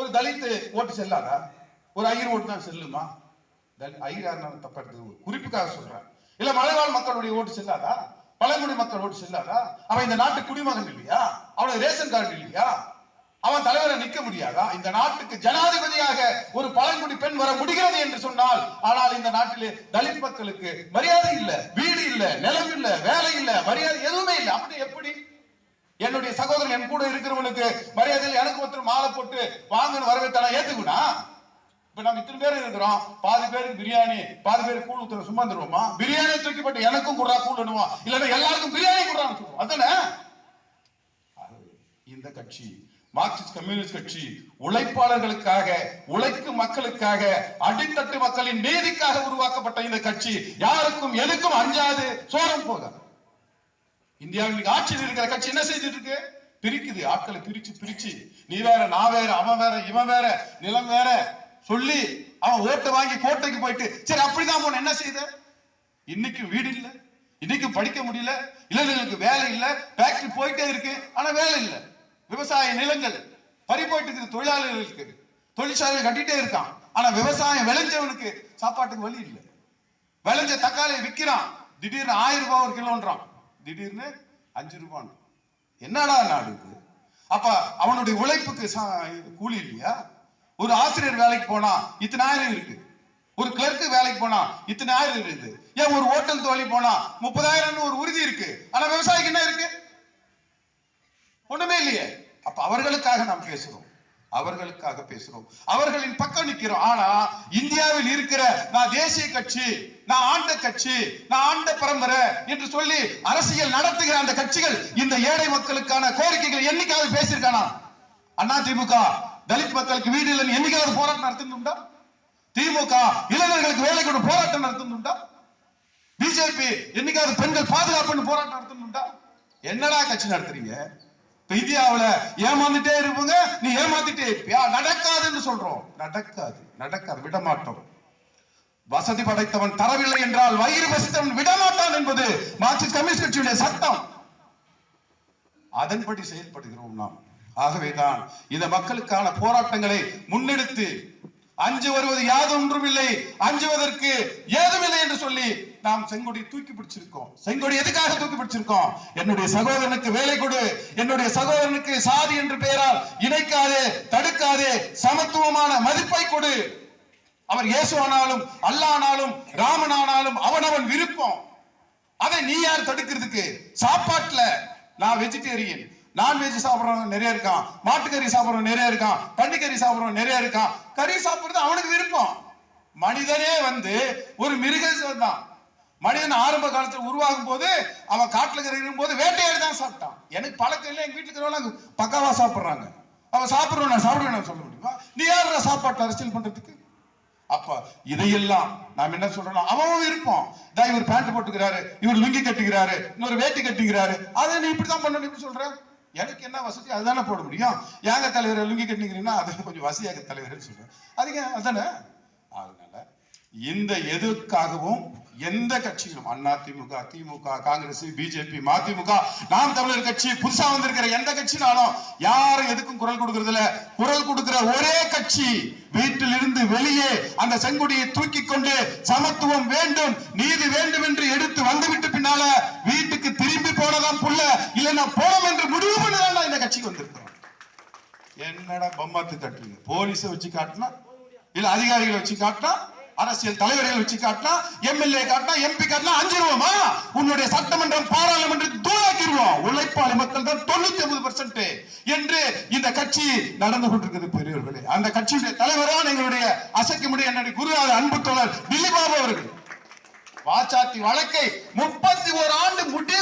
ஒரு தலித்து ஓட்டு செல்லாதா? ஒரு ஐயர் ஓட்டு தான் செல்லுமா? ஐயர் யாருன்னு தப்பா எடுத்து குறிப்புக்காக சொல்றேன். இல்ல மலைவாழ் மக்களுடைய ஓட்டு செல்லாதா? பழங்குடி மக்கள் ஓட்டு செல்லாதா? அவன் இந்த நாட்டு குடிமகன் இல்லையா? அவனுக்கு ரேஷன் கார்டு இல்லையா? அவன் தலைவரை நிக்க முடியாதா? இந்த நாட்டுக்கு ஜனாதிபதியாக ஒரு பழங்குடி பெண் வர முடிகிறது என்று சொன்னால், ஆனால் இந்த நாட்டிலே தலித் மக்களுக்கு மரியாதை இல்ல, வீடு இல்ல, நிலம் இல்ல, வேலை இல்ல, மரியாதை எதுவுமே இல்லை. அப்படி எப்படி? என்னுடைய சகோதரன் என் கூட இருக்கிறவனுக்கு மரியாதை, எனக்கு ஒருத்தர் மாலை போட்டு வாங்கன்னு வரவேற்றானா ஏத்துக்குனா? இப்ப நம்ம இத்தனை பேர் இருக்கிறோம், பாதி பேருக்கு பிரியாணி, பாதி பேருக்கு கூழ் ஊத்துற சும்மா தருவோமா? பிரியாணி தூக்கி போட்டு எனக்கும் குடுறா கூழ் பண்ணுவோம், இல்லன்னா எல்லாருக்கும் பிரியாணி குடுறான்னு சொல்லுவோம். அதானே இந்த கட்சி. மார்க்சிஸ்ட் கம்யூனிஸ்ட் கட்சி உழைப்பாளர்களுக்காக, உழைக்கும் மக்களுக்காக, அடித்தட்டு மக்களின் நீதிக்காக உருவாக்கப்பட்ட இந்த கட்சி யாருக்கும் எதுக்கும் அஞ்சாது, சோரம் போகாது. இந்தியாவில் ஆட்சியில் இருக்கிற கட்சி என்ன செய்துட்டு இருக்கு? பிரிக்குது, ஆட்களை பிரிச்சு பிரிச்சு, நீ வேற, நான் வேற, அவன் வேற, இவன் வேற, நிலம் வேற சொல்லி அவன் ஓட்டு வாங்கி கோட்டைக்கு போயிட்டு சரி அப்படிதான் போன என்ன செய்த? இன்னைக்கு வீடு இல்ல, இன்னைக்கு படிக்க முடியல, இளைஞர்களுக்கு வேலை இல்ல, ஃபேக்டரி போயிட்டே இருக்கு ஆனா வேலை இல்ல, விவசாய நிலங்கள் பறி போயிட்டு இருக்கு, தொழிலாளர்களுக்கு தொழிற்சாலை கட்டிட்டே இருக்கான் ஆனா விவசாயம் விளைஞ்சவனுக்கு சாப்பாட்டுக்கு வழி இல்லை. விளைஞ்ச தக்காளியை விற்கிறான், திடீர்னு 1000 ரூபாய் ஒரு கிலோன்றான், திடீர்னு 5 ரூபாய். என்னடா நாடு இது? அப்ப அவனுடைய உழைப்புக்கு கூலி இல்லையா? ஒரு ஆசிரியர் வேலைக்கு போனா இத்தனை ஆயிரம் இருக்கு, ஒரு கிளர்க்கு வேலைக்கு போனா இத்தனை ஆயிரம் இருக்குது, ஏன் ஒரு ஹோட்டல் தொழில் போனா 30,000 ஒரு உறுதி இருக்கு, ஆனா விவசாயிக்கு என்ன இருக்கு? ஒண்ணுமே இல்லையே. அப்ப அவர்களுக்காக நாம் பேசுறோம், அவர்களுக்காக பேசுறோம், அவர்களின் பக்கம் நிக்கிறோம். ஆனா இந்தியாவில் இருக்கிற நான் தேசிய கட்சி, நான் ஆண்ட கட்சி, நான் ஆண்ட பரம்பரை என்று சொல்லி அரசியல் நடத்துகிற அந்த கட்சிகள் இந்த ஏழை மக்களுக்கான கோரிக்கைகளை என்னைக்காவது பேசியிருக்கானா? அண்ணா திமுக தலித் மக்களுக்கு வீடு இல்லைன்னு என்னைக்காவது போராட்டம் நடத்துന്നുண்டா? திமுக இளைஞர்களுக்கு வேலை கொண்டு போராட்டம் நடத்துന്നുண்டா? பிஜேபி என்னைக்காவது பெண்கள் பாதுகாப்புன்னு போராட்டம் நடத்துனுண்டா? என்னடா கட்சி நடத்துறீங்க? இந்தியாவுல ஏமாந்துட்டே இருப்பீங்க, நீ ஏமாத்திட்டே இருப்பியா? நடக்காதுன்னு சொல்றோம். நடக்காது, நடக்காது, விடமாட்டோம். வசதி படைத்தவன் தரவில்லை என்றால் வயிறு பசித்தவன் விடமாட்டான் என்பது மார்க்சிஸ்ட் கம்யூனிஸ்ட் கட்சியுடைய சட்டம். அதன்படி செயல்படுகிறோம் நாம். ஆகவேதான் இந்த மக்களுக்கான போராட்டங்களை முன்னெடுத்து அஞ்சு வருவது யாதொன்றும் இல்லை, அஞ்சுவதற்கு ஏதுமில்லை என்று சொல்லி நாம் செங்கொடி தூக்கி பிடிச்சிருக்கோம். செங்கொடி எதுக்காக தூக்கி பிடிச்சிருக்கோம்? என்னுடைய சகோதரனுக்கு வேலை கொடு, என்னுடைய சகோதரனுக்கு சாதி என்று பெயரால் இணைக்காதே, தடுக்காதே, சமத்துவமான மதிப்பை கொடு. அவர் இயேசு ஆனாலும், அல்லாஹ் ஆனாலும், ராமன் ஆனாலும் அவனவன் விருப்பம். அதை நீ யார் தடுக்கிறதுக்கு? சாப்பாட்டுல நான் வெஜிடேரியன், நான்வெஜ் சாப்பிடுறவங்க நிறைய இருக்கான், மாட்டுக்கறி சாப்பிடுறவங்க நிறைய இருக்கான், பன்னிக்கறி சாப்பிடுறவங்க நிறைய இருக்கான். கறி சாப்பிடுறது அவனுக்கு விருப்பம். மனிதனே ஒரு மிருகம் தான். மனிதன் ஆரம்ப காலத்தில் உருவாகும் போது அவன் காட்டுல இருக்கும் போது வேட்டையாடி தான் சாப்பிட்டான். எனக்கு பழக்கம் இல்லை, எங்க வீட்டுல இருக்கிறவங்க பக்காவா சாப்பிடுறாங்க. அவன் சாப்பிடுவேன், நான் சாப்பிடுவேன் சொல்ல முடியுமா? நீ யார சாப்பாட்டு அரசியல் பண்றதுக்கு? அப்ப இதையெல்லாம் நாம் என்ன சொல்றோம்? அவன் விருப்பம். இவர் பேண்ட் போட்டுக்கிறாரு, இவர் லுங்கி கட்டுகிறாரு, இன்னொரு வேட்டி கட்டுகிறாரு, அதை நீ இப்படிதான் பண்ணணும் இப்படி சொல்ற. எனக்கு என்ன வசதி அதுதானே போட முடியும். ஏங்க தலைவர் லுங்கி கட்டிக்கிறீங்கன்னா அது கொஞ்சம் வசதியாக தலைவர் சொல்றேன், அதுக்கு அதானே. அதனால இந்த எதுக்காகவும் எந்த கட்சியும் அண்ணா திமுக, திமுக, காங்கிரஸ், பிஜேபி, மதிமுக, நாம் தமிழர் கட்சி, புதுசா வந்திருக்கிற எந்த கட்சினாலும் யாரும் எதுக்கும் குரல் கொடுக்கறதுல, குரல் கொடுக்கிற ஒரே கட்சி வீட்டில் இருந்து வெளியே அந்த செங்கொடியை தூக்கி கொண்டு சமத்துவம் வேண்டும், நீதி வேண்டும் என்று எடுத்து வந்துவிட்டு பின்னால வீட்டுக்கு திரும்பி போனதான் புள்ள, இல்லைன்னா போனோம் என்று முடிவு பண்ணதான் இந்த கட்சிக்கு வந்திருக்கிறோம். என்னடா பம்மாத்து கட்டுறீங்க? போலீஸை வச்சு காட்டினா, இல்ல அதிகாரிகளை வச்சு காட்டினா, அரசியல் தலைவர்கள் வச்சு காட்டினா, எம்எல்ஏ காட்டினா, எம்பி காட்டினா அஞ்சிருவோமா? உன்னுடைய சட்டமன்றம் பாராளுமன்றம் தூளாக்கிடுவோம். உழைப்பாளி மக்கள் தான் 99% என்று இந்த கட்சி நடந்து கொண்டிருக்கிறது. பெரியவர்களே, அந்த கட்சியுடைய தலைவரான எங்களுடைய அசைக்க முடிய என்னுடைய குரு அன்பு தோழர் திலீப் பாபு அவர்கள் வாச்சாத்தி வழக்கை 31 ஆண்டு முடிய